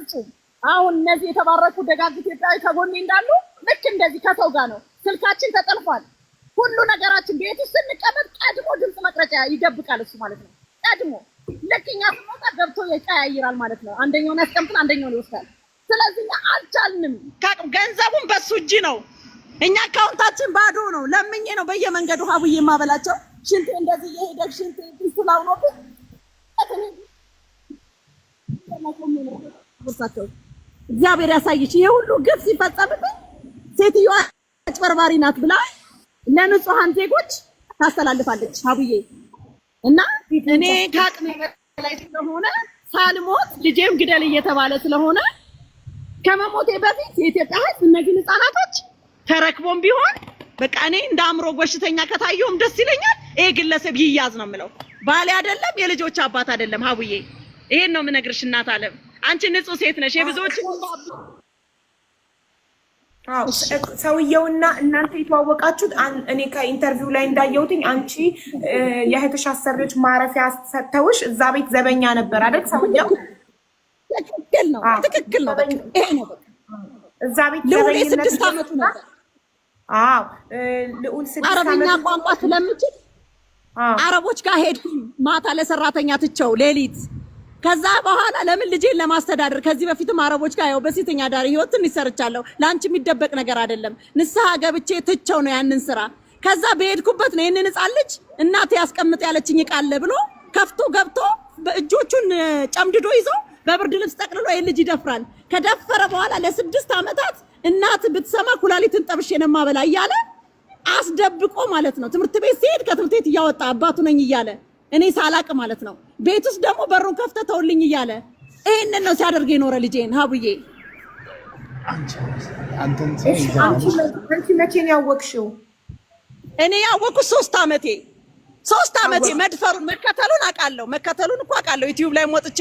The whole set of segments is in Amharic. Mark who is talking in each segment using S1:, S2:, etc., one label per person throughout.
S1: በፍጹም አሁን እነዚህ የተባረኩ ደጋግ ኢትዮጵያዊ ከጎኔ እንዳሉ ልክ እንደዚህ ከሰው ጋር ነው። ስልካችን ተጠልፏል። ሁሉ ነገራችን ቤት ውስጥ ስንቀመጥ ቀድሞ ድምፅ መቅረጫ ይደብቃል እሱ ማለት ነው። ቀድሞ ልክ እኛ ስንወጣ ገብቶ ይቀያይራል ማለት ነው። አንደኛውን ያስቀምጥን አንደኛውን ይወስዳል። ስለዚህ አልቻልንም።
S2: ገንዘቡን በሱ እጅ ነው። እኛ አካውንታችን ባዶ ነው። ለምኜ ነው በየመንገዱ ሀቡዬ የማበላቸው። ሽንት እንደዚህ የሄደ ሽንት ይስላው ነው እግዚአብሔር ያሳይሽ። ይሄ ሁሉ ግፍ ሲፈጸምብኝ ሴትዮዋ አጭበርባሪ ናት ብላ ለንጹሃን ዜጎች ታስተላልፋለች ሀቡዬ። እና እኔ ከአቅሜ በላይ ስለሆነ ሳልሞት ልጄም ግደል እየተባለ ስለሆነ ከመሞቴ በፊት የኢትዮጵያ ሕዝብ እነዚህ ህፃናቶች ተረክቦም ቢሆን በቃ እኔ እንደ አእምሮ በሽተኛ ከታየውም ደስ ይለኛል። ይሄ ግለሰብ ይያዝ ነው የምለው። ባሌ አይደለም የልጆች አባት አይደለም ሀቡዬ። ይሄን ነው የምነግርሽ እናት አለም። አንቺ ንጹህ ሴት ነሽ። የብዙዎች
S3: ሰውየውና እናንተ የተዋወቃችሁት እኔ ከኢንተርቪው ላይ እንዳየሁትኝ አንቺ የእህትሽ አሰሪዎች ማረፊያ ሰጥተውሽ እዛ ቤት ዘበኛ ነበር አይደል ሰውየው?
S1: ትክክል ነው፣ ትክክል ነው። በቃ ይሄ ነው በቃ
S3: እዛ ቤት ዘበኛ
S1: 6 ዓመቱ ነበር።
S3: አዎ ልዑል 6 ዓመት
S1: አረበኛ ቋንቋ ስለምችል አረቦች ጋር ሄድኩኝ ማታ ለሰራተኛ ትቸው ሌሊት። ከዛ በኋላ ለምን ልጄን ለማስተዳደር ከዚህ በፊትም አረቦች ጋር ያው በሴተኛ ዳሪ ህይወትን ይሰርቻለሁ። ላንቺ የሚደበቅ ነገር አይደለም። ንስሐ ገብቼ ትቸው ነው ያንን ስራ። ከዛ በሄድኩበት ነው ይሄንን ህፃን ልጅ እናቴ ያስቀምጥ ያለችኝ ቃል ብሎ ከፍቶ ገብቶ በእጆቹን ጨምድዶ ይዞ በብርድ ልብስ ጠቅልሎ ይሄን ልጅ ይደፍራል። ከደፈረ በኋላ ለ6 ዓመታት እናት ብትሰማ ኩላሊትን ጠብሼ ነው ማበላ እያለ አስደብቆ ማለት ነው። ትምህርት ቤት ሲሄድ ከትምህርት ቤት እያወጣ አባቱ ነኝ እያለ እኔ ሳላቅ ማለት ነው። ቤት ውስጥ ደግሞ በሩን ከፍተህ ተውልኝ እያለ ይሄንን ነው ሲያደርግ የኖረ ልጄን ሀቡዬ።
S3: አንቺ መቼ ነው ያወቅሽው?
S1: እኔ ያወቅኩት 3 ዓመቴ 3 ዓመቴ መድፈሩን መከተሉን አውቃለሁ። መከተሉን እኮ አውቃለሁ። ዩቲዩብ ላይ ወጥቼ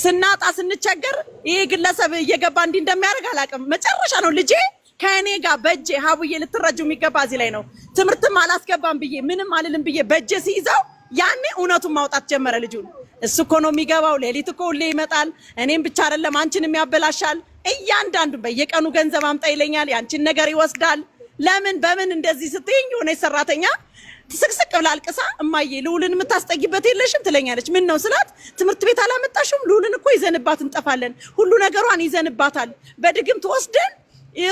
S1: ስናጣ ስንቸገር ይሄ ግለሰብ እየገባ እንዲህ እንደሚያደርግ አላውቅም። መጨረሻ ነው ልጄ ከእኔ ጋር በእጄ ሀቡዬ ልትረጁ የሚገባ እዚህ ላይ ነው። ትምህርትም አላስገባም ብዬ ምንም አልልም ብዬ በእጄ ሲይዘው ያኔ እውነቱን ማውጣት ጀመረ ልጁን። እሱ እኮ ነው የሚገባው። ሌሊት እኮ ሁሌ ይመጣል። እኔም ብቻ አይደለም አንቺንም ያበላሻል። እያንዳንዱ በየቀኑ ገንዘብ አምጣ ይለኛል። ያንቺን ነገር ይወስዳል። ለምን በምን እንደዚህ ስትይኝ የሆነ ሰራተኛ ትስቅስቅ ብላ አልቅሳ እማዬ ልዑልን የምታስጠጊበት የለሽም ትለኛለች። ምን ነው ስላት ትምህርት ቤት አላመጣሽም? ልዑልን እኮ ይዘንባት እንጠፋለን። ሁሉ ነገሯን ይዘንባታል። በድግምት ወስደን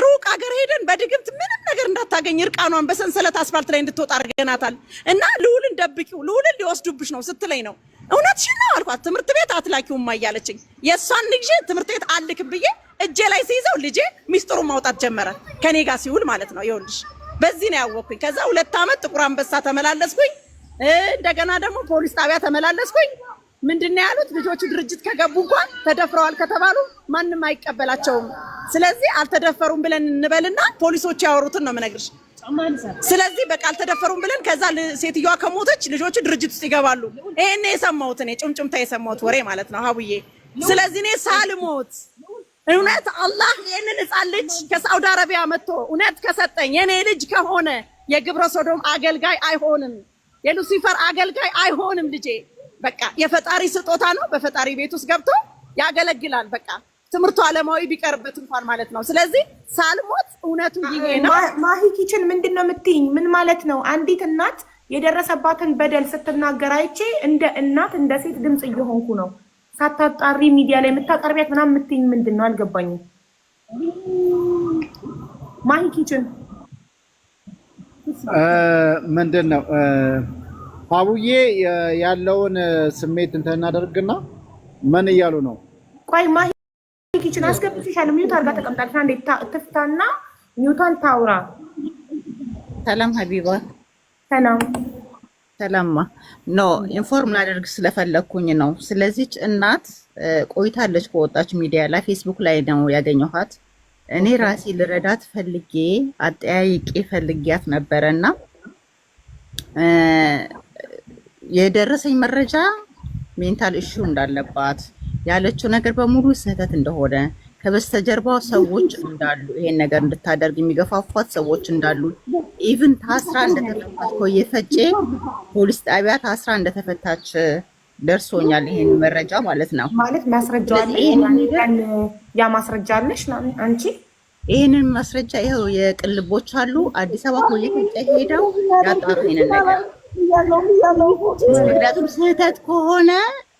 S1: ሩቅ ሀገር ሄደን በድግምት ምንም ነገር እንዳታገኝ እርቃኗን በሰንሰለት አስፋልት ላይ እንድትወጣ አድርገናታል። እና ልዑልን ደብቂው ልዑልን ሊወስዱብሽ ነው ስትለኝ ነው እውነትሽን ነው አልኳት። ትምህርት ቤት አትላኪውም እያለችኝ የእሷን ልጅ ትምህርት ቤት አልክም ብዬ እጄ ላይ ሲይዘው ልጄ ሚስጥሩን ማውጣት ጀመረ ከኔ ጋር ሲውል ማለት ነው። ይኸውልሽ በዚህ ነው ያወቅኩኝ። ከዛ 2 ዓመት ጥቁር አንበሳ ተመላለስኩኝ። እንደገና ደግሞ ፖሊስ ጣቢያ ተመላለስኩኝ። ምንድነው ያሉት? ልጆቹ ድርጅት ከገቡ እንኳን ተደፍረዋል ከተባሉ ማንም አይቀበላቸውም። ስለዚህ አልተደፈሩም ብለን እንበልና ፖሊሶቹ ያወሩትን ነው የምነግርሽ። ስለዚህ በቃ አልተደፈሩም ብለን ከዛ ሴትዮዋ ከሞተች ልጆቹ ድርጅት ውስጥ ይገባሉ። ይሄን የሰማሁት እኔ ጭምጭምታ የሰማሁት ወሬ ማለት ነው ሀቡዬ። ስለዚህ እኔ ሳልሞት እውነት አላህ ይሄንን ህፃን ልጅ ከሳውዲ አረቢያ መጥቶ እውነት ከሰጠኝ የኔ ልጅ ከሆነ የግብረ ሶዶም አገልጋይ አይሆንም፣ የሉሲፈር አገልጋይ አይሆንም። ልጄ በቃ የፈጣሪ ስጦታ ነው። በፈጣሪ ቤት ውስጥ ገብቶ ያገለግላል። በቃ ትምህርቱ ዓለማዊ ቢቀርበት እንኳን ማለት ነው። ስለዚህ ሳልሞት እውነቱ ይሄ ነው።
S3: ማሂ ኪችን ምንድነው የምትይኝ? ምን ማለት ነው? አንዲት እናት የደረሰባትን በደል ስትናገር አይቼ እንደ እናት እንደ ሴት ድምጽ እየሆንኩ ነው። ሳታጣሪ ሚዲያ ላይ የምታቀርቢያት ምናምን የምትይኝ ምንድነው? አልገባኝም። ማሂ ኪችን
S4: ምንድነው? ሀቡዬ ያለውን ስሜት እንትን እናደርግና ምን እያሉ ነው?
S3: ቆይ ማሂ ኪችን አስገብተሻል። ሚዩት አድርጋ ተቀምጣለች። አንዴ ትፍታና ሚዩቷን ታውራ።
S5: ሰላም ሀቢባ።
S3: ሰላም
S5: ሰላምማ ኖ ኢንፎርም ላደርግ ስለፈለኩኝ ነው። ስለዚህች እናት ቆይታለች ከወጣች ሚዲያ ላይ ፌስቡክ ላይ ነው ያገኘኋት። እኔ ራሴ ልረዳት ፈልጌ አጠያይቄ ፈልጊያት ነበረና የደረሰኝ መረጃ ሜንታል ኢሹ እንዳለባት ያለችው ነገር በሙሉ ስህተት እንደሆነ ከበስተጀርባው ሰዎች እንዳሉ ይሄን ነገር እንድታደርግ የሚገፋፏት ሰዎች እንዳሉ ኢቭን ታስራ እንደተፈታች ኮየ ፈጬ ፖሊስ ጣቢያ ታስራ እንደተፈታች ደርሶኛል ይሄን መረጃ ማለት ነው።
S3: ማለት ማስረጃ አለ። ያ ማስረጃ አለሽ አንቺ?
S5: ይሄንን ማስረጃ ይኸው የቅልቦች አሉ አዲስ አበባ ፖሊስ ሄደው ያጣሩ ይሄንን ነገር። ምክንያቱም ስህተት ከሆነ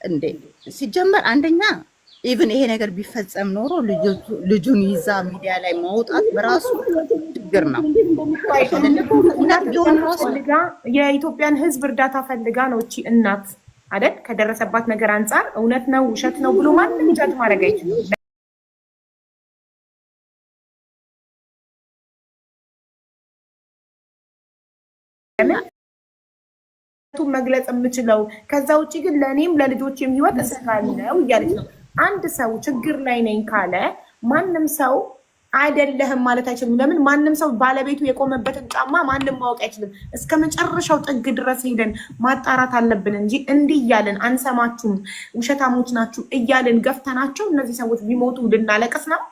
S5: እንዴ ሲጀመር አንደኛ ኢቭን ይሄ ነገር ቢፈጸም ኖሮ ልጁን ይዛ ሚዲያ ላይ ማውጣት በራሱ ችግር ነው።
S3: የኢትዮጵያን ሕዝብ እርዳታ ፈልጋ ነው እቺ እናት አይደል? ከደረሰባት ነገር አንጻር እውነት ነው ውሸት ነው ብሎ ማንም ጃጅ ማድረግ አይችልም። መግለጽ የምችለው ከዛ ውጪ ግን ለኔም ለልጆቼም ህይወት እሰጋለሁ እያለች ነው። አንድ ሰው ችግር ላይ ነኝ ካለ ማንም ሰው አይደለህም ማለት አይችልም። ለምን? ማንም ሰው ባለቤቱ የቆመበትን ጫማ ማንም ማወቅ አይችልም። እስከ መጨረሻው ጥግ ድረስ ሄደን ማጣራት አለብን እንጂ እንዲህ እያልን አንሰማችሁም፣ ውሸታሞች ናችሁ እያልን ገፍተናቸው እነዚህ ሰዎች ቢሞቱ ልናለቅስ ነው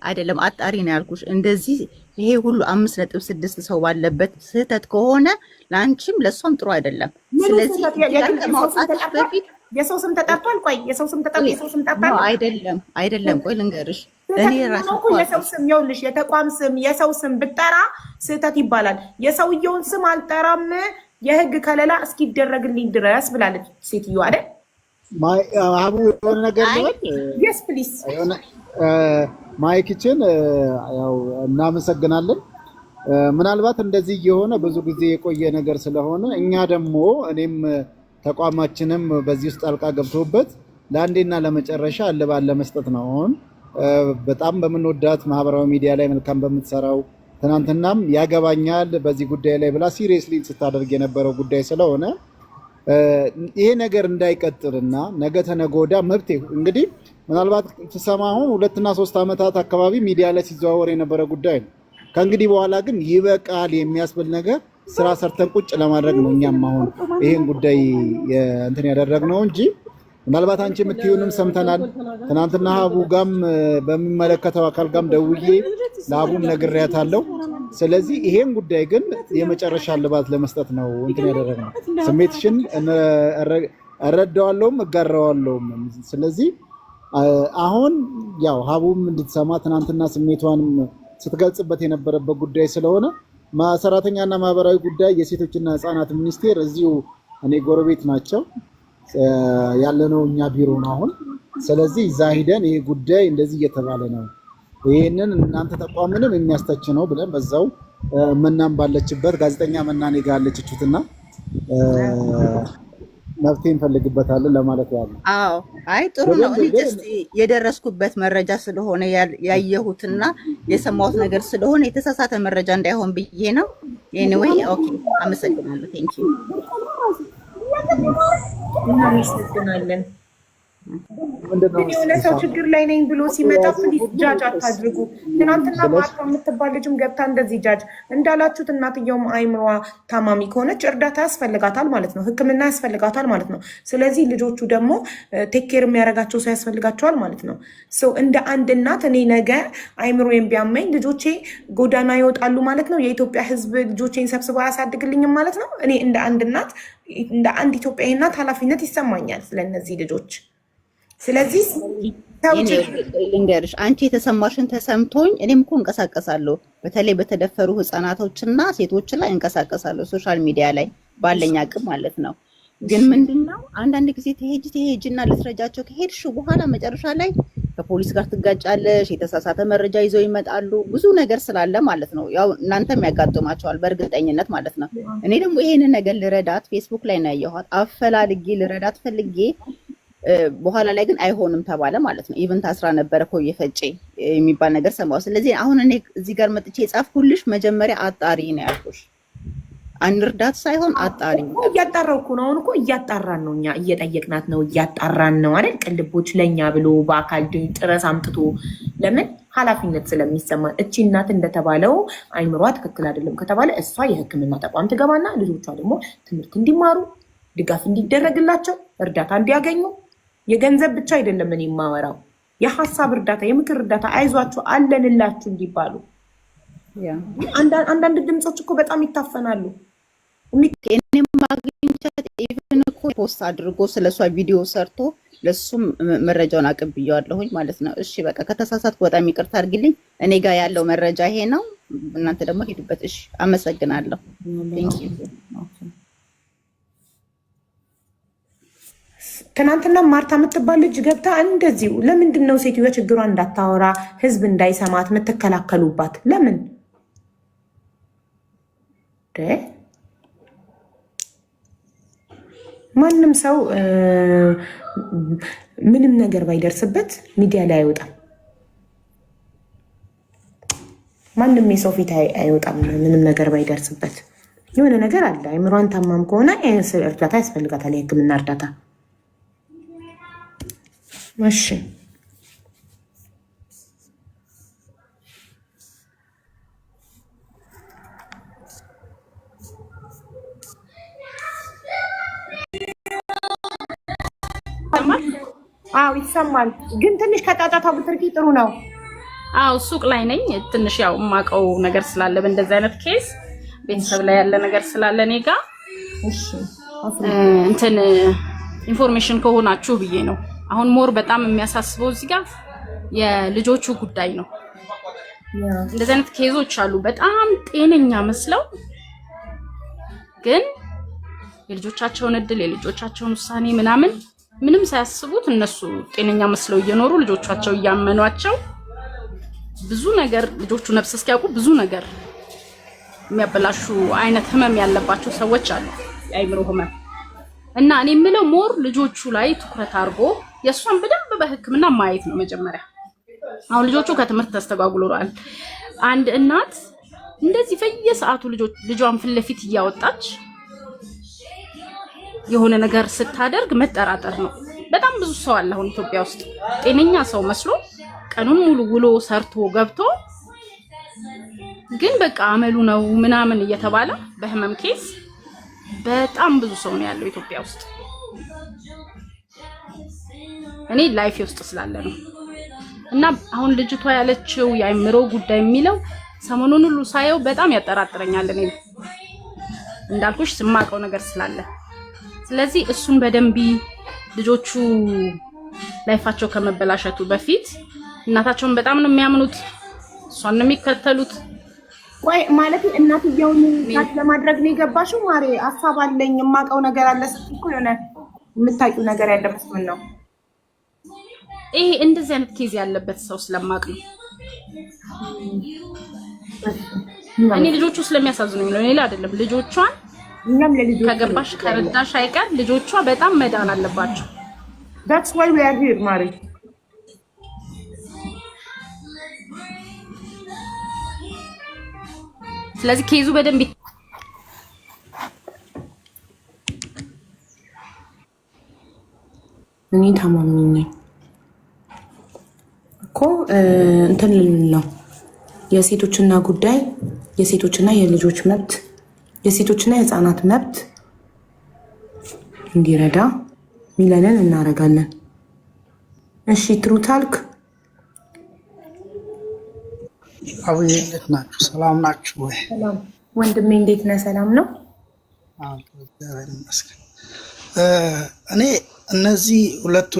S5: አይደለም። አጣሪ ነው ያልኩሽ። እንደዚህ ይሄ ሁሉ 5.6 ሰው ባለበት ስህተት ከሆነ ለአንቺም ለሷም ጥሩ አይደለም። ስለዚህ ከማውጣትሽ በፊት
S3: የሰው ስም ተጠርቷል። ቆይ የሰው ስም ተጠርቷል።
S5: አይደለም። ቆይ ልንገርሽ፣ እኔ ራሴ
S3: የሰው ስም ይኸውልሽ፣ የተቋም ስም የሰው ስም ብጠራ ስህተት ይባላል። የሰውየውን ስም አልጠራም የህግ ከለላ እስኪደረግልኝ ድረስ ብላለች ሴትዮ አይደል?
S4: አቡ የሆነ ነገር ነው።
S3: yes please
S4: ማይክችን ያው እናመሰግናለን። ምናልባት እንደዚህ የሆነ ብዙ ጊዜ የቆየ ነገር ስለሆነ እኛ ደግሞ እኔም ተቋማችንም በዚህ ውስጥ ጣልቃ ገብቶበት ለአንዴና ለመጨረሻ እልባት ለመስጠት ነው። አሁን በጣም በምንወዳት ማህበራዊ ሚዲያ ላይ መልካም በምትሰራው ትናንትናም ያገባኛል በዚህ ጉዳይ ላይ ብላ ሲሪየስሊ ስታደርግ የነበረው ጉዳይ ስለሆነ ይሄ ነገር እንዳይቀጥልና ነገ ተነገ ወዲያ መብቴ እንግዲህ ምናልባት ተሰማ አሁን 2 እና 3 ዓመታት አካባቢ ሚዲያ ላይ ሲዘዋወር የነበረ ጉዳይ ነው። ከእንግዲህ በኋላ ግን ይበቃል የሚያስብል ነገር ስራ ሰርተን ቁጭ ለማድረግ ነው እኛም አሁን ይሄን ጉዳይ እንትን ያደረግነው እንጂ ምናልባት አንቺ የምትዩንም ሰምተናል። ትናንትና ሀቡ ጋም በሚመለከተው አካል ጋም ደውዬ ለሀቡም ነግሬያታለሁ። ስለዚህ ይሄን ጉዳይ ግን የመጨረሻ ልባት ለመስጠት ነው እንትን ያደረግነው። ስሜትሽን እረዳዋለሁም እጋራዋለሁም። ስለዚህ አሁን ያው ሀቡም እንድትሰማ ትናንትና ስሜቷንም ስትገልጽበት የነበረበት ጉዳይ ስለሆነ ሰራተኛና ማህበራዊ ጉዳይ የሴቶችና ህፃናት ሚኒስቴር እዚሁ እኔ ጎረቤት ናቸው ያለነው እኛ ቢሮ ነው አሁን። ስለዚህ እዛ ሄደን ይሄ ጉዳይ እንደዚህ እየተባለ ነው ይሄንን እናንተ ተቋምንም የሚያስተች ነው ብለን በዛው መናም ባለችበት ጋዜጠኛ መናኔ ጋር አለችሁትና መፍትሄ እንፈልግበታለን ለማለት ያለው።
S5: አዎ አይ ጥሩ ነው። እኔ ጀስት የደረስኩበት መረጃ ስለሆነ ያየሁትና የሰማሁት ነገር ስለሆነ የተሳሳተ መረጃ እንዳይሆን ብዬ ነው። ኤኒዌይ ኦኬ፣ አመሰግናለሁ። ቴንክ ዩ።
S3: እናመሰግናለን። የሆነ ሰው ችግር ላይ ነኝ ብሎ ሲመጣ ፕሊዝ ጃጅ አታድርጉ። ትናንትና ማርታ የምትባል ልጅም ገብታ እንደዚህ ጃጅ እንዳላችሁት እናትየውም አይምሯ ታማሚ ከሆነች እርዳታ ያስፈልጋታል ማለት ነው፣ ሕክምና ያስፈልጋታል ማለት ነው። ስለዚህ ልጆቹ ደግሞ ቴክ ኬር የሚያደርጋቸው ሰው ያስፈልጋቸዋል ማለት ነው። እንደ አንድ እናት እኔ ነገ አይምሮዬን ቢያመኝ ልጆቼ ጎዳና ይወጣሉ ማለት ነው። የኢትዮጵያ ሕዝብ ልጆቼን ሰብስቦ አያሳድግልኝም ማለት ነው። እኔ እንደ አንድ እናት እንደ አንድ ኢትዮጵያዊ እናት ኃላፊነት ይሰማኛል ስለነዚህ ልጆች። ስለዚህ
S5: ልንገርሽ አንቺ የተሰማሽን ተሰምቶኝ እኔም እኮ እንቀሳቀሳለሁ። በተለይ በተደፈሩ ህፃናቶችና ሴቶች ላይ እንቀሳቀሳለሁ ሶሻል ሚዲያ ላይ ባለኝ አቅም ማለት ነው። ግን ምንድነው አንዳንድ ጊዜ ትሄጂና ልትረጃቸው ከሄድሽ በኋላ መጨረሻ ላይ ከፖሊስ ጋር ትጋጫለሽ። የተሳሳተ መረጃ ይዘው ይመጣሉ። ብዙ ነገር ስላለ ማለት ነው። ያው እናንተም ያጋጥማቸዋል በእርግጠኝነት ማለት ነው። እኔ ደግሞ ይሄንን ነገር ልረዳት ፌስቡክ ላይ ነው ያየኋት። አፈላልጌ ልረዳት ፈልጌ በኋላ ላይ ግን አይሆንም ተባለ ማለት ነው። ኢቭን ታስራ ነበረ እኮ እየፈጨ የሚባል ነገር ሰማሁ። ስለዚህ አሁን እኔ እዚህ ጋር መጥቼ የጻፍኩልሽ መጀመሪያ አጣሪ ነው ያልኩሽ፣ አንርዳት ሳይሆን አጣሪ።
S3: እያጣራው እኮ ነው። አሁን እኮ እያጣራን ነው፣ እኛ እየጠየቅናት ነው፣ እያጣራን ነው አይደል? ቅልቦች ለኛ ብሎ በአካል ጥረስ አምጥቶ ለምን ኃላፊነት ስለሚሰማን እቺ እናት እንደተባለው አይምሯ ትክክል አይደለም ከተባለ እሷ የሕክምና ተቋም ትገባና ልጆቿ ደግሞ ትምህርት እንዲማሩ ድጋፍ እንዲደረግላቸው እርዳታ እንዲያገኙ የገንዘብ ብቻ አይደለም እኔ የማወራው የሐሳብ እርዳታ፣ የምክር እርዳታ፣ አይዟችሁ አለንላችሁ እንዲባሉ። አንዳንድ ድምጾች እኮ በጣም ይታፈናሉ።
S5: እኔም ማግኘት ኢቭን እኮ ፖስት አድርጎ ስለሷ ቪዲዮ ሰርቶ ለሱም መረጃውን አቀብየዋለሁኝ ማለት ነው። እሺ በቃ ከተሳሳትኩ በጣም ይቅርታ አድርግልኝ። እኔ ጋር ያለው መረጃ ይሄ ነው። እናንተ ደግሞ ሄዱበት። እሺ አመሰግናለሁ። ቴንክ ዩ።
S3: ትናንትና ማርታ የምትባል ልጅ ገብታ እንደዚሁ ለምንድን ነው ሴትዮዋ ችግሯን እንዳታወራ ህዝብ እንዳይሰማት የምትከላከሉባት? ለምን ማንም ሰው ምንም ነገር ባይደርስበት ሚዲያ ላይ አይወጣም። ማንም የሰው ፊት አይወጣም ምንም ነገር ባይደርስበት። የሆነ ነገር አለ። አይምሯን ታማም ከሆነ እርዳታ ያስፈልጋታል፣ የህክምና እርዳታ። እሺ አዎ ይሰማል፣ ግን ትንሽ ከጫጫታ ብትርቂ ጥሩ ነው።
S6: አዎ ሱቅ ላይ ነኝ። ትንሽ ያው የማውቀው ነገር ስላለ በእንደዚህ አይነት ኬስ ቤተሰብ ላይ ያለ ነገር ስላለ እኔ ጋር እንትን ኢንፎርሜሽን ከሆናችሁ ብዬ ነው። አሁን ሞር በጣም የሚያሳስበው እዚህ ጋር የልጆቹ ጉዳይ ነው። እንደዚህ አይነት ኬዞች አሉ በጣም ጤነኛ መስለው ግን የልጆቻቸውን እድል የልጆቻቸውን ውሳኔ ምንም ሳያስቡት እነሱ ጤነኛ መስለው እየኖሩ ልጆቻቸው እያመኗቸው ብዙ ነገር ልጆቹ ነፍስ እስኪያውቁ ብዙ ነገር የሚያበላሹ አይነት ህመም ያለባቸው ሰዎች አሉ፣ የአይምሮ ህመም እና እኔ የምለው ሞር ልጆቹ ላይ ትኩረት አድርጎ የእሷን በደንብ በህክምና ማየት ነው መጀመሪያ። አሁን ልጆቹ ከትምህርት ተስተጓጉለዋል። አንድ እናት እንደዚህ በየሰዓቱ ልጇን ፊት ለፊት እያወጣች የሆነ ነገር ስታደርግ መጠራጠር ነው። በጣም ብዙ ሰው አለ አሁን ኢትዮጵያ ውስጥ ጤነኛ ሰው መስሎ ቀኑን ሙሉ ውሎ ሰርቶ ገብቶ ግን በቃ አመሉ ነው ምናምን እየተባለ በህመም ኬስ በጣም ብዙ ሰው ነው ያለው ኢትዮጵያ ውስጥ። እኔ ላይፍ ውስጥ ስላለ ነው። እና አሁን ልጅቷ ያለችው የአይምሮ ጉዳይ የሚለው ሰሞኑን ሁሉ ሳየው በጣም ያጠራጥረኛል። እኔ እንዳልኩሽ ስማቀው ነገር ስላለ ስለዚህ እሱን በደንብ ልጆቹ ላይፋቸው ከመበላሸቱ በፊት እናታቸውን በጣም ነው የሚያምኑት፣ እሷን ነው የሚከተሉት።
S3: ወይ ማለት እናትየውን ታች ለማድረግ ነው የገባሽው? ማሬ ሀሳብ አለኝ የማውቀው ነገር አለ ስትይ እኮ የሆነ የምታውቂው ነገር ያለ መስሎኝ ነው።
S6: ይሄ እንደዚህ አይነት ኬዝ ያለበት ሰው ስለማውቅ ነው። እኔ ልጆቹ ስለሚያሳዝኑኝ ነው፣ ሌላ አይደለም። ልጆቿን
S3: እኛም ለልጆቹ
S6: ከገባሽ ከረዳሽ አይቀር ልጆቿ በጣም መዳን አለባቸው።
S3: that's why we are here ማሬ።
S6: ስለዚህ ኬዙ በደንብ
S3: እኔ ታማሚ ነኝ እኮ እንትን ልንል ነው። የሴቶችና ጉዳይ የሴቶችና የልጆች መብት የሴቶችና የህፃናት መብት እንዲረዳ ሚለንን እናደርጋለን። እሺ ትሩታልክ
S7: አብዬ እንዴት ናችሁ? ሰላም ናችሁ ወይ?
S3: ሰላም ወንድሜ፣ እንዴት ነህ? ሰላም ነው።
S7: እግዚአብሔር ይመስገን። እኔ እነዚህ ሁለቱ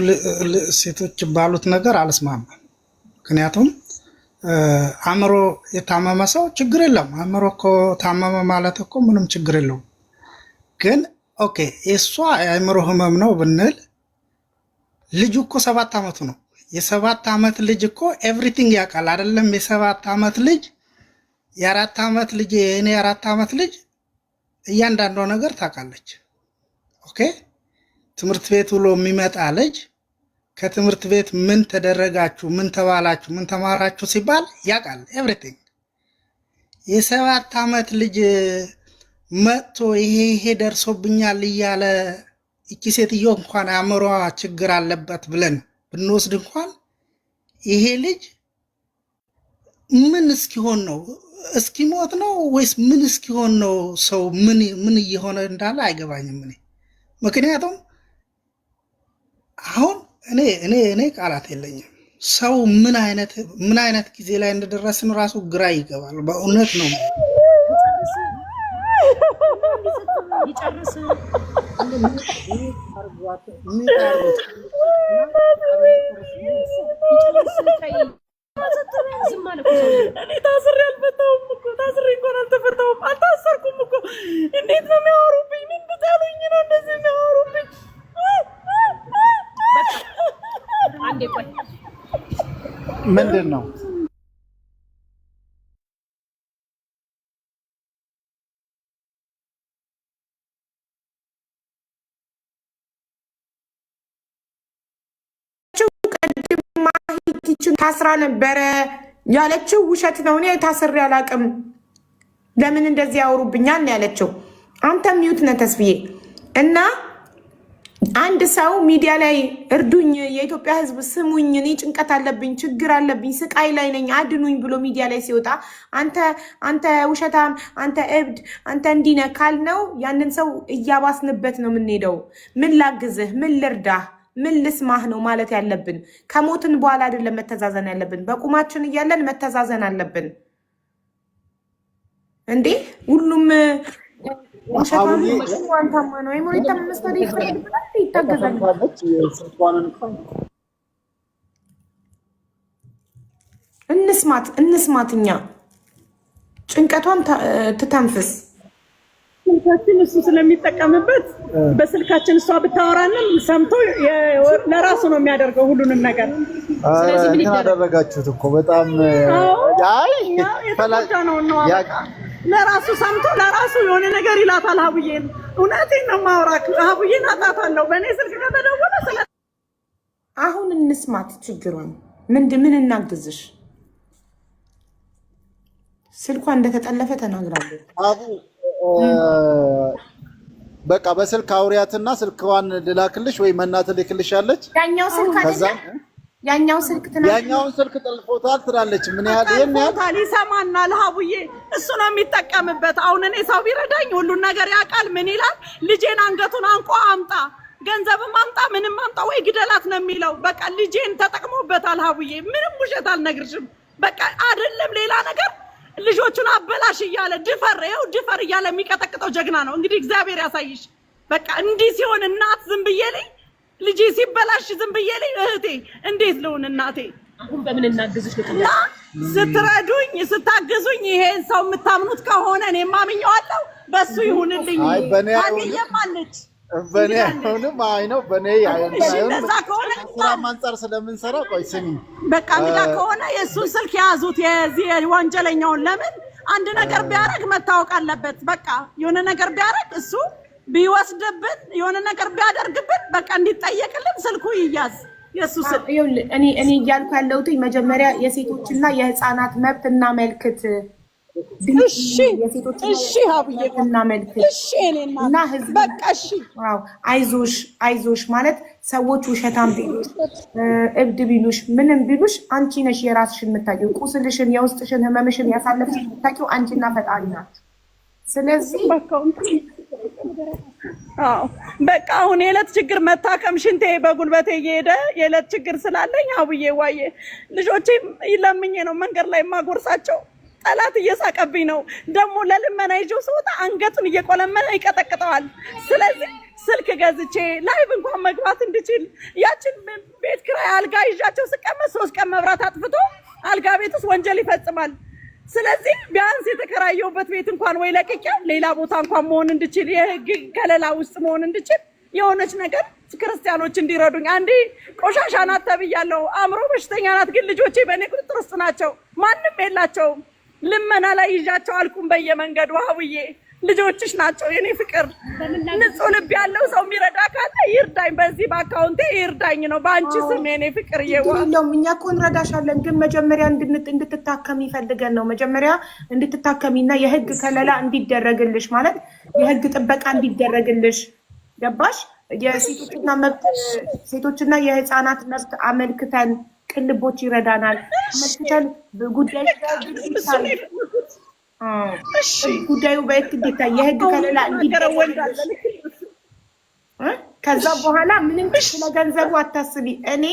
S7: ሴቶች ባሉት ነገር አልስማማም። ምክንያቱም አእምሮ የታመመ ሰው ችግር የለም። አእምሮ እኮ ታመመ ማለት እኮ ምንም ችግር የለውም። ግን ኦኬ የእሷ የአእምሮ ህመም ነው ብንል ልጁ እኮ 7 ዓመቱ ነው። የ7 ዓመት ልጅ እኮ ኤቭሪቲንግ ያውቃል አይደለም? የ7 ዓመት ልጅ የ4 ዓመት ልጅ የኔ 4 ዓመት ልጅ እያንዳንዷ ነገር ታውቃለች። ኦኬ ትምህርት ቤት ውሎ የሚመጣ ልጅ ከትምህርት ቤት ምን ተደረጋችሁ፣ ምን ተባላችሁ፣ ምን ተማራችሁ ሲባል ያውቃል ኤቭሪቲንግ። የ7 ዓመት ልጅ መጥቶ ይሄ ደርሶብኛል እያለ እቺ ሴትዮ እንኳን አእምሯ ችግር አለበት ብለን ብንወስድ እንኳን ይሄ ልጅ ምን እስኪሆን ነው? እስኪሞት ነው ወይስ ምን እስኪሆን ነው? ሰው ምን እየሆነ እንዳለ አይገባኝም እኔ። ምክንያቱም አሁን እኔ ቃላት የለኝም። ሰው ምን አይነት ጊዜ ላይ እንደደረስን ራሱ ግራ ይገባል። በእውነት ነው።
S6: ይጨርስ
S1: እኔ ታስሬ አልፈታሁም እኮ ታስሬ እንኳን አልተፈታሁም። አልታሰርኩም እኮ እንዴት ነው የሚያወሩብኝ? ምን ብታሉኝ ነው እንደዚህ የሚያወሩብኝ?
S6: አንዴ ቆይ
S4: ምንድን ነው
S3: ታስራ ነበረ ያለችው ውሸት ነው። እኔ ታስሬ አላቅም። ለምን እንደዚህ ያወሩብኛል ያለችው። አንተ ሚዩት ነህ ተስብዬ። እና አንድ ሰው ሚዲያ ላይ እርዱኝ፣ የኢትዮጵያ ሕዝብ ስሙኝ፣ እኔ ጭንቀት አለብኝ፣ ችግር አለብኝ፣ ስቃይ ላይ ነኝ፣ አድኑኝ ብሎ ሚዲያ ላይ ሲወጣ አንተ ውሸታም፣ አንተ እብድ፣ አንተ እንዲህ ነህ ካልነው ያንን ሰው እያባስንበት ነው የምንሄደው። ምን ላግዝህ፣ ምን ልርዳህ፣ ምን ልስማህ ነው ማለት ያለብን። ከሞትን በኋላ አይደለም መተዛዘን ያለብን፣ በቁማችን እያለን መተዛዘን አለብን። እንዴ ሁሉም እንስማት፣ እኛ ጭንቀቷን ትተንፍስ።
S1: ስልካችን እሱ ስለሚጠቀምበት በስልካችን እሷ ብታወራንም ሰምቶ ለራሱ ነው የሚያደርገው ሁሉንም ነገር።
S4: ስለዚህ ምን ያደረጋችሁት እኮ በጣም
S1: ለራሱ ሰምቶ ለራሱ የሆነ ነገር ይላታል። ሀቡዬን እውነቴን ነው የማወራክ። ሀቡዬን አጣታለሁ በእኔ ስልክ ከተደወለ ስለ
S3: አሁን እንስማት ችግሯን። ምን እናግዝሽ? ስልኳ እንደተጠለፈ ተናግራለች።
S4: በቃ በስልክ አውሪያትና ስልክዋን ልላክልሽ ወይ መናት ልክልሻለች።
S3: ያኛው ስልክ
S4: ጠልፎታል ትላለች። ምን ያህል
S1: ይሰማናል? ሀቡዬ እሱ ነው የሚጠቀምበት። አሁን እኔ ሰው ቢረዳኝ ሁሉን ነገር ያውቃል። ምን ይላል? ልጄን አንገቱን አንቆ አምጣ፣ ገንዘብም አምጣ፣ ምንም አምጣ ወይ ግደላት ነው የሚለው። በቃ ልጄን ተጠቅሞበታል። ሀቡዬ ምንም ውሸት አልነግርሽም። በቃ አይደለም ሌላ ነገር ልጆቹን አበላሽ እያለ ድፈር እያለ የሚቀጠቅጠው ጀግና ነው። እንግዲህ እግዚአብሔር ያሳይሽ። በቃ እንዲህ ሲሆን እናት ዝም ብዬ ላይ ልጄ ሲበላሽ ዝም ብዬ ላይ እህቴ እንዴት ልሁን? እናቴ
S6: አሁን በምን እናግዝሽ?
S1: ስትረዱኝ ስታግዙኝ ይሄን ሰው የምታምኑት ከሆነ እኔ ማምኘዋለሁ። በሱ ይሁንልኝ። አለች
S4: በኔ አይሆንም። አይ ነው በኔ
S1: እንደዛ ከሆነ
S4: ስራም አንፃር ስለምንሰራ ቆይ ስሚ፣
S1: በቃ እንግዳ ከሆነ የእሱን ስልክ የያዙት የዚህ ወንጀለኛውን። ለምን አንድ ነገር ቢያደርግ መታወቅ አለበት። በቃ የሆነ ነገር ቢያደርግ እሱ ቢወስድብን የሆነ ነገር ቢያደርግብን በቃ እንዲጠየቅልን ስልኩ ይያዝ። የእሱ ስልክ
S3: እኔ እያልኩ ያለሁት መጀመሪያ የሴቶችና የህፃናት መብት እናመልክት።
S1: እሺ ሀቡዬ
S3: እናመልክት እና ህዝብ
S1: በቃ እሺ፣
S3: አይዞሽ ማለት ሰዎች ውሸታም ቢሉሽ፣ እብድ ቢሉሽ፣ ምንም ቢሉሽ አንቺ ነሽ የራስሽን የምታውቂው። ቁስልሽን፣ የውስጥሽን ህመምሽን ያሳለፍሽ የምታውቂው አንቺና ፈጣሪ ናት። ስለዚህ
S1: በቃ አሁን የዕለት ችግር መታከም ሽንቴ በጉልበቴ እየሄደ የዕለት ችግር ስላለኝ ሀቡዬ ዋዬ ልጆቼም ለምኜ ነው መንገድ ላይ የማጎርሳቸው። ጠላት እየሳቀብኝ ነው። ደግሞ ለልመና ይዤው ስወጣ አንገቱን እየቆለመነ ይቀጠቅጠዋል። ስለዚህ ስልክ ገዝቼ ላይቭ እንኳን መግባት እንድችል ያችን ቤት ኪራይ አልጋ ይዣቸው ስቀመጥ 3 ቀን መብራት አጥፍቶ አልጋ ቤት ውስጥ ወንጀል ይፈጽማል። ስለዚህ ቢያንስ የተከራየሁበት ቤት እንኳን ወይ ለቅቄ ሌላ ቦታ እንኳን መሆን እንድችል የህግ ከለላ ውስጥ መሆን እንድችል የሆነች ነገር ክርስቲያኖች እንዲረዱኝ። አንዴ ቆሻሻ ናት ተብያለሁ። አእምሮ በሽተኛ ናት፣ ግን ልጆቼ በእኔ ቁጥጥር ውስጥ ናቸው። ማንም የላቸውም። ልመና ላይ ይዣቸው አልኩም በየመንገዱ። ሀቡዬ ልጆችሽ ናቸው የኔ ፍቅር። ንጹህ ልብ ያለው ሰው የሚረዳ ካለ ይርዳኝ፣ በዚህ በአካውንቴ ይርዳኝ ነው በአንቺ ስም የኔ ፍቅር።
S3: የለውም እኛ እኮ እንረዳሻለን፣ ግን መጀመሪያ እንድትታከሚ ፈልገን ነው። መጀመሪያ እንድትታከሚና የህግ ከለላ እንዲደረግልሽ ማለት የህግ ጥበቃ እንዲደረግልሽ ገባሽ? ሴቶችና የህፃናት መብት አመልክተን ቅልቦች ይረዳናል። አመልክተን ጉዳዩ በህግ እንዲታይ የህግ ከለላ እንዲደረግልሽ። ከዛ በኋላ ምንም ስለ ገንዘቡ አታስቢ። እኔ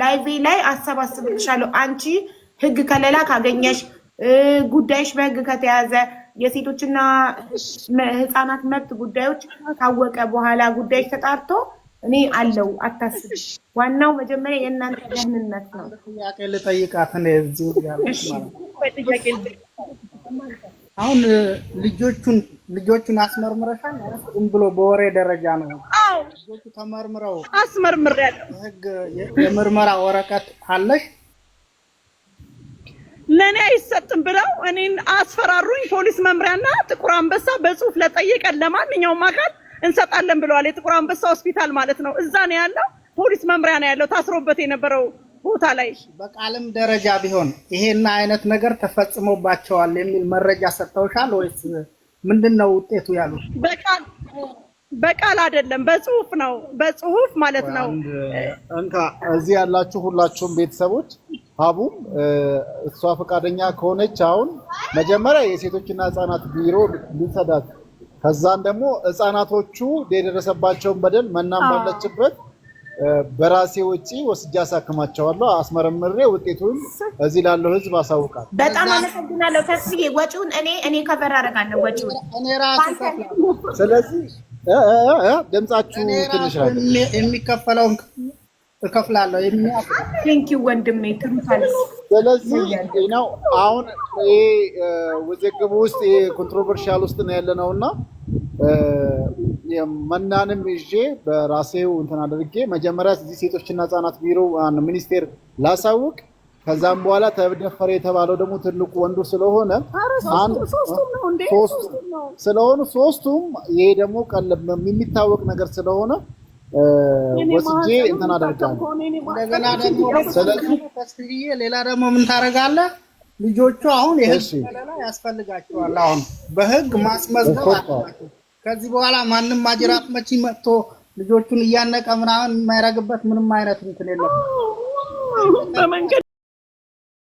S3: ላይቬ ላይ አሰባስብልሻለሁ። አንቺ ህግ ከለላ ካገኘሽ፣ ጉዳይሽ በህግ ከተያዘ፣ የሴቶችና ህፃናት መብት ጉዳዮች ካወቀ በኋላ ጉዳዮች ተጣርቶ እኔ አለው አታስብ። ዋናው መጀመሪያ የእናንተ ደህንነት ነው።
S7: ጥያቄ ልጠይቃት እኔ እዚሁ ያለች ማለት አሁን ልጆቹን አስመርምረሻል? ዝም ብሎ በወሬ ደረጃ ነው?
S2: አዎ
S7: ልጆቹ ተመርምረው
S2: አስመርምሬያለሁ።
S7: ህግ የምርመራ ወረቀት አለሽ?
S2: ለኔ አይሰጥም ብለው እኔን አስፈራሩኝ። ፖሊስ መምሪያና ጥቁር አንበሳ በጽሁፍ ለጠየቀን ለማንኛውም አካል እንሰጣለን ብለዋል። የጥቁር አንበሳ ሆስፒታል ማለት ነው። እዛ ነው ያለው፣ ፖሊስ መምሪያ ነው ያለው፣ ታስሮበት የነበረው ቦታ ላይ።
S7: በቃልም ደረጃ ቢሆን ይሄን አይነት ነገር ተፈጽሞባቸዋል የሚል መረጃ ሰጥተውሻል ወይስ ምንድነው ውጤቱ ያሉት?
S2: በቃል አይደለም፣ በጽሁፍ ነው። በጽሁፍ ማለት ነው።
S4: እንካ እዚህ ያላችሁ ሁላችሁም ቤተሰቦች ሀቡም እሷ ፈቃደኛ ከሆነች አሁን መጀመሪያ የሴቶችና ህፃናት ቢሮ ሊሰዳት፣ ከዛን ደግሞ ህፃናቶቹ የደረሰባቸውን በደል መናም ባለችበት በራሴ ወጪ ወስጄ አሳክማቸዋለሁ። አስመረምሬ ውጤቱን እዚህ ላለው ህዝብ አሳውቃለሁ።
S3: በጣም አመሰግናለሁ ተስዬ። ወጪውን እኔ ከቨር አደርጋለሁ ወጪውን
S7: እኔ ራሴ።
S4: ስለዚህ ድምጻችሁ ትንሽ ነው
S7: የሚከፈለውን እከፍላለሁ።
S3: ቴንኪው ወንድሜ ትሩታል።
S4: ስለዚህ ነው አሁን ይሄ ውዝግብ ውስጥ ኮንትሮቨርሻል ውስጥ ነው ያለነውና መናንም ይዤ በራሴው እንትን አድርጌ መጀመሪያ እዚህ ሴቶችና ህፃናት ቢሮ ሚኒስቴር ላሳውቅ። ከዛም በኋላ ተደፈረ የተባለው ደግሞ ትልቁ ወንዱ ስለሆነ ሶስቱም ይሄ ደግሞ የሚታወቅ ነገር ስለሆነ ወስጄ እንትን አደርጋለሁ።
S7: እንደገና ደግሞ ስለዚህ ሌላ ደግሞ ምን ታደርጋለህ? ልጆቹ አሁን የህግ ከለላ ያስፈልጋቸዋል። አሁን በህግ ማስመዝገብ አለባቸው። ከዚህ በኋላ ማንም ማጅራት መቺ መጥቶ ልጆቹን እያነቀ ምናምን የማይረግበት ምንም አይነት እንትን የለም።
S2: በመንገድ